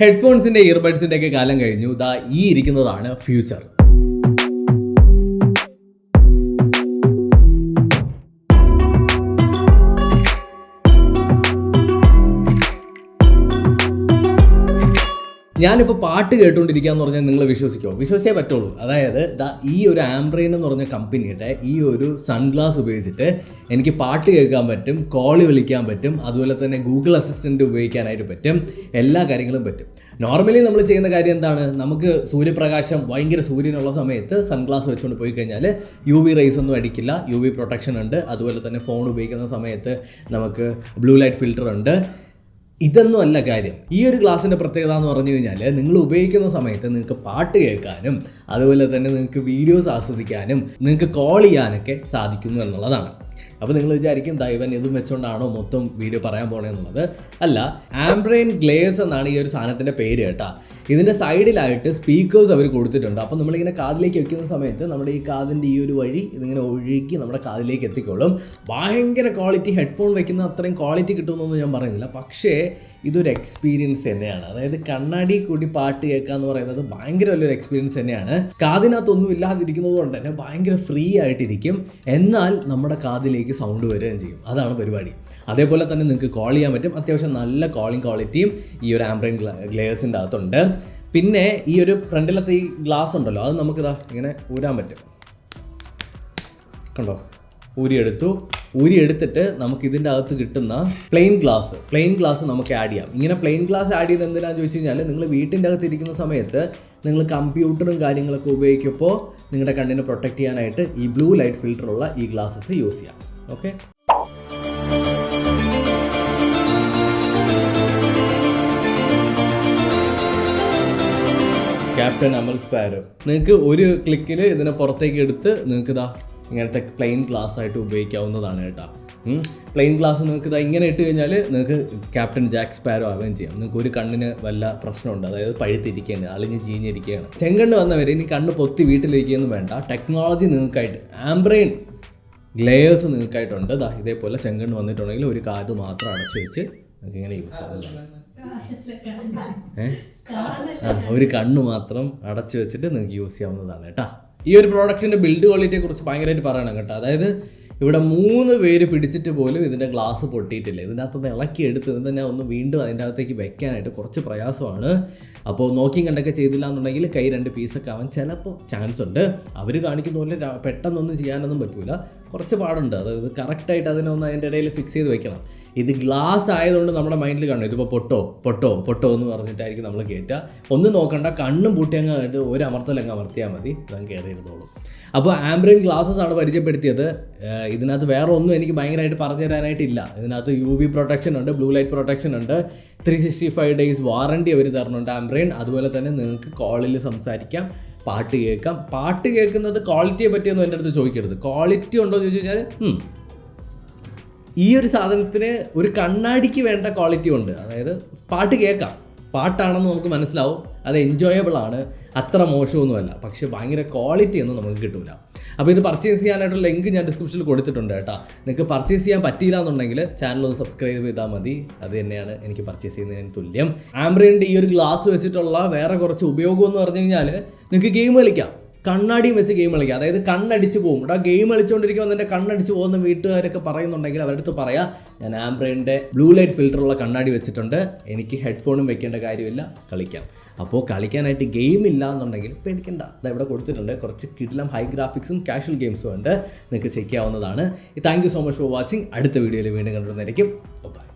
ഹെഡ്ഫോൺസിൻ്റെ ഇയർബഡ്സിൻ്റെ ഒക്കെ കാലം കഴിഞ്ഞു. ദാ ഈ ഇരിക്കുന്നതാണ് ഫ്യൂച്ചർ. ഞാനിപ്പോൾ പാട്ട് കേട്ടുകൊണ്ടിരിക്കുക എന്ന് പറഞ്ഞാൽ നിങ്ങൾ വിശ്വസിക്കുമോ? വിശ്വസിച്ചേ പറ്റുള്ളൂ. അതായത് ഈ ഒരു ആംബ്രെയിൻ എന്ന് പറഞ്ഞ കമ്പനിയുടെ ഈ ഒരു സൺഗ്ലാസ് ഉപയോഗിച്ചിട്ട് എനിക്ക് പാട്ട് കേൾക്കാൻ പറ്റും, കോള് വിളിക്കാൻ പറ്റും, അതുപോലെ തന്നെ ഗൂഗിൾ അസിസ്റ്റൻറ്റ് ഉപയോഗിക്കാനായിട്ട് പറ്റും, എല്ലാ കാര്യങ്ങളും പറ്റും. നോർമലി നമ്മൾ ചെയ്യുന്ന കാര്യം എന്താണ്? നമുക്ക് സൂര്യപ്രകാശം ഭയങ്കര സൂര്യനുള്ള സമയത്ത് സൺഗ്ലാസ് വെച്ചുകൊണ്ട് പോയി കഴിഞ്ഞാൽ UV റേസ് ഒന്നും അടിക്കില്ല, UV പ്രൊട്ടക്ഷൻ ഉണ്ട്. അതുപോലെ തന്നെ ഫോൺ ഉപയോഗിക്കുന്ന സമയത്ത് നമുക്ക് ബ്ലൂ ലൈറ്റ് ഫിൽറ്റർ ഉണ്ട്. ഇതൊന്നും അല്ല കാര്യം. ഈ ഒരു ഗ്ലാസിൻ്റെ പ്രത്യേകത എന്ന് പറഞ്ഞു കഴിഞ്ഞാൽ നിങ്ങൾ ഉപയോഗിക്കുന്ന സമയത്ത് നിങ്ങൾക്ക് പാട്ട് കേൾക്കാനും അതുപോലെ തന്നെ നിങ്ങൾക്ക് വീഡിയോസ് ആസ്വദിക്കാനും നിങ്ങൾക്ക് കോൾ ചെയ്യാനൊക്കെ സാധിക്കുന്നു എന്നുള്ളതാണ്. അപ്പോൾ നിങ്ങൾ വിചാരിക്കും ഇവൻ ഇതും വെച്ചുകൊണ്ടാണോ മൊത്തം വീഡിയോ പറയാൻ പോകണമെന്നുള്ളത്. അല്ല, ആംബ്രെയിൻ ഗ്ലേസ് എന്നാണ് ഈ ഒരു സാധനത്തിൻ്റെ പേര് കേട്ടോ. ഇതിൻ്റെ സൈഡിലായിട്ട് സ്പീക്കേഴ്സ് അവർ കൊടുത്തിട്ടുണ്ട്. അപ്പോൾ നമ്മളിങ്ങനെ കാതിലേക്ക് വെക്കുന്ന സമയത്ത് നമ്മുടെ ഈ കാതിൻ്റെ ഈ ഒരു വഴി ഇതിങ്ങനെ ഒഴുകി നമ്മുടെ കാതിലേക്ക് എത്തിക്കോളും. ഭയങ്കര ക്വാളിറ്റി, ഹെഡ്ഫോൺ വെക്കുന്ന അത്രയും ക്വാളിറ്റി കിട്ടുമെന്നൊന്നും ഞാൻ പറയുന്നില്ല, പക്ഷേ ഇതൊരു എക്സ്പീരിയൻസ് തന്നെയാണ്. അതായത് കണ്ണാടി കൂടി പാട്ട് കേൾക്കുക എന്ന് പറയുന്നത് ഭയങ്കര വലിയൊരു എക്സ്പീരിയൻസ് തന്നെയാണ്. കാതിനകത്തൊന്നും ഇല്ലാതിരിക്കുന്നത് കൊണ്ട് തന്നെ ഭയങ്കര ഫ്രീ ആയിട്ടിരിക്കും, എന്നാൽ നമ്മുടെ കാതിലേക്ക് സൗണ്ട് വരികയും ചെയ്യും. അതാണ് പരിപാടി. അതേപോലെ തന്നെ നിങ്ങൾക്ക് കോൾ ചെയ്യാൻ പറ്റും. അത്യാവശ്യം നല്ല കോളിംഗ് ക്വാളിറ്റിയും ഈ ഒരു ആംബ്രെയിൻ ഗ്ലേസിൻ്റെ അകത്തുണ്ട്. പിന്നെ ഈ ഒരു ഫ്രണ്ടിലത്തെ ഈ ഗ്ലാസ് ഉണ്ടല്ലോ, അത് നമുക്കിതാ ഇങ്ങനെ ഊരാൻ പറ്റും. കണ്ടോ? ഊരിയെടുത്തിട്ട് നമുക്ക് ഇതിൻ്റെ അകത്ത് കിട്ടുന്ന പ്ലെയിൻ ഗ്ലാസ് നമുക്ക് ആഡ് ചെയ്യാം. ഇങ്ങനെ പ്ലെയിൻ ഗ്ലാസ് ആഡ് ചെയ്ത് എന്തിനാണെന്ന് ചോദിച്ചു കഴിഞ്ഞാൽ നിങ്ങൾ വീട്ടിൻ്റെ അകത്ത് ഇരിക്കുന്ന സമയത്ത് നിങ്ങൾ കമ്പ്യൂട്ടറും കാര്യങ്ങളൊക്കെ ഉപയോഗിക്കുമ്പോൾ നിങ്ങളുടെ കണ്ണിനെ പ്രൊട്ടക്റ്റ് ചെയ്യാനായിട്ട് ഈ ബ്ലൂ ലൈറ്റ് ഫിൽറ്ററുള്ള ഈ ഗ്ലാസസ് യൂസ് ചെയ്യാം. ഓക്കെ, ക്യാപ്റ്റൻ അമൽ സ്പാരോ. നിങ്ങൾക്ക് ഒരു ക്ലിക്കിൽ ഇതിനെ പുറത്തേക്ക് എടുത്ത് നിങ്ങൾക്ക് ഇങ്ങനത്തെ പ്ലെയിൻ ഗ്ലാസ് ആയിട്ട് ഉപയോഗിക്കാവുന്നതാണ് കേട്ടോ. പ്ലെയിൻ ഗ്ലാസ് നിങ്ങൾക്ക് ഇങ്ങനെ ഇട്ട് കഴിഞ്ഞാൽ നിങ്ങൾക്ക് ക്യാപ്റ്റൻ ജാക്ക് സ്പാരോ ആവുകയും ചെയ്യാം. നിങ്ങൾക്ക് ഒരു കണ്ണിന് വല്ല പ്രശ്നമുണ്ട്, അതായത് പഴുത്തിരിക്കുകയാണ്, അളിഞ്ഞ് ചീഞ്ഞിരിക്കുകയാണ്, ചെങ്കണ്ണ് വന്നവരെ ഇനി കണ്ണ് പൊത്തി വീട്ടിലിരിക്കുകയൊന്നും വേണ്ട. ടെക്നോളജി നിങ്ങൾക്കായിട്ട് ആംബ്രെയിൻ ഗ്ലേയേഴ്സ് നിങ്ങൾക്കായിട്ടുണ്ട്. ഇതേപോലെ ചെങ്കണ്ണ് വന്നിട്ടുണ്ടെങ്കിൽ ഒരു കാത് മാത്രം അടച്ചു വെച്ച് നിങ്ങൾക്ക് ഇങ്ങനെ യൂസ് ചെയ്യാവുന്നതാണ്. ഒരു കണ്ണ് മാത്രം അടച്ചു വെച്ചിട്ട് നിങ്ങൾക്ക് യൂസ് ചെയ്യാവുന്നതാണ് കേട്ടോ. ഈ ഒരു പ്രോഡക്റ്റിൻ്റെ ബിൽഡ് ക്വാളിറ്റിയെ കുറിച്ച് ഭയങ്കരമായിട്ട് പറയണം കേട്ടോ. അതായത് ഇവിടെ 3 പേര് പിടിച്ചിട്ട് പോലും ഇതിൻ്റെ ഗ്ലാസ് പൊട്ടിയിട്ടില്ല. ഇതിൻ്റെ അകത്തുനിന്ന് ഇളക്കിയെടുത്ത് ഇതിൻ്റെ ഞാൻ ഒന്ന് വീണ്ടും അതിൻ്റെ അകത്തേക്ക് വെക്കാനായിട്ട് കുറച്ച് പ്രയാസമാണ്. അപ്പോൾ നോക്കിയും കണ്ടൊക്കെ ചെയ്തില്ല എന്നുണ്ടെങ്കിൽ കൈ 2 പീസൊക്കെ ആവാൻ ചിലപ്പോൾ ചാൻസ് ഉണ്ട്. അവർ കാണിക്കുന്ന പോലെ പെട്ടെന്നൊന്നും ചെയ്യാനൊന്നും പറ്റില്ല, കുറച്ച് പാടുണ്ട്. അതായത് കറക്റ്റായിട്ട് അതിനൊന്ന് അതിൻ്റെ ഇടയിൽ ഫിക്സ് ചെയ്ത് വെക്കണം. ഇത് ഗ്ലാസ് ആയതുകൊണ്ട് നമ്മുടെ മൈൻഡിൽ കാണും ഇതിപ്പോൾ പൊട്ടോ എന്ന് പറഞ്ഞിട്ടായിരിക്കും നമ്മൾ കയറ്റുക. ഒന്നും നോക്കണ്ട, കണ്ണും പൂട്ടിയങ്ങ് ഒരു അമർത്തലങ്ങ് അമർത്തിയാൽ മതി, ഇതങ്ങ് കയറിയിരുന്നോളും. അപ്പോൾ ആംബ്രെയിൻ ഗ്ലാസസ് ആണ് പരിചയപ്പെടുത്തിയത്. ഇതിനകത്ത് വേറെ ഒന്നും എനിക്ക് ഭയങ്കരമായിട്ട് പറഞ്ഞു തരാനായിട്ടില്ല. ഇതിനകത്ത് UV പ്രൊട്ടക്ഷൻ ഉണ്ട്, ബ്ലൂ ലൈറ്റ് പ്രൊട്ടക്ഷൻ ഉണ്ട്, 365 ഡേയ്സ് വാറണ്ടി അവർ തരുന്നുണ്ട് ആംബ്രെയിൻ. അതുപോലെ തന്നെ നിങ്ങൾക്ക് കോളിൽ സംസാരിക്കാം, പാട്ട് കേൾക്കാം. പാട്ട് കേൾക്കുന്നത് ക്വാളിറ്റിയെ പറ്റിയൊന്നും എൻ്റെ അടുത്ത് ചോദിക്കരുത്. ക്വാളിറ്റി ഉണ്ടോ എന്ന് ചോദിച്ചു കഴിഞ്ഞാൽ ഈ ഒരു സാധനത്തിന് ഒരു കണ്ണാടിക്ക് വേണ്ട ക്വാളിറ്റി ഉണ്ട്. അതായത് പാട്ട് കേൾക്കാം, പാട്ടാണെന്ന് നമുക്ക് മനസ്സിലാവും, അത് എൻജോയബിൾ ആണ്, അത്ര മോശമൊന്നുമല്ല. പക്ഷേ ഭയങ്കര ക്വാളിറ്റി ഒന്നും നമുക്ക് കിട്ടില്ല. അപ്പോൾ ഇത് പർച്ചേസ് ചെയ്യാനായിട്ടുള്ള ലിങ്ക് ഞാൻ ഡിസ്ക്രിപ്ഷനിൽ കൊടുത്തിട്ടുണ്ട് കേട്ടോ. നിങ്ങൾക്ക് പർച്ചേസ് ചെയ്യാൻ പറ്റിയില്ല എന്നുണ്ടെങ്കിൽ ചാനൽ ഒന്ന് സബ്സ്ക്രൈബ് ചെയ്താൽ മതി. അത് തന്നെയാണ് എനിക്ക് പർച്ചേസ് ചെയ്യുന്നതിന് തുല്യം. ആംബ്രെയിൻ്റെ ഈ ഒരു ഗ്ലാസ് വെച്ചിട്ടുള്ള വേറെ കുറച്ച് ഉപയോഗം എന്ന് പറഞ്ഞു കഴിഞ്ഞാൽ നിങ്ങൾക്ക് ഗെയിം കളിക്കാം, കണ്ണാടിയും വെച്ച് ഗെയിം കളിക്കുക. അതായത് കണ്ണടിച്ച് പോകും. ഗെയിം കളിച്ചുകൊണ്ടിരിക്കുമ്പോൾ എൻ്റെ കണ്ണടിച്ച് പോകുന്ന വീട്ടുകാരൊക്കെ പറയുന്നുണ്ടെങ്കിൽ അവരുടെ അടുത്ത് പറയാം, ഞാൻ ആംബ്രെയിൻ്റെ ബ്ലൂ ലൈറ്റ് ഫിൽറ്ററുള്ള കണ്ണാടി വെച്ചിട്ടുണ്ട്, എനിക്ക് ഹെഡ്ഫോണും വെക്കേണ്ട കാര്യമില്ല, കളിക്കാം. അപ്പോൾ കളിക്കാനായിട്ട് ഗെയിം ഇല്ല എന്നുണ്ടെങ്കിൽ പേടിക്കണ്ട, ഇവിടെ കൊടുത്തിട്ടുണ്ട് കുറച്ച് കിടിലം ഹൈ ഗ്രാഫിക്സും കാഷ്വൽ ഗെയിംസും ഉണ്ട്, നിങ്ങൾക്ക് ചെക്ക് ചെയ്യാവുന്നതാണ്. Thank you so much for watching. അടുത്ത വീഡിയോയിൽ വീണ്ടും കണ്ടുവരുന്നതായിരിക്കും. ബൈ.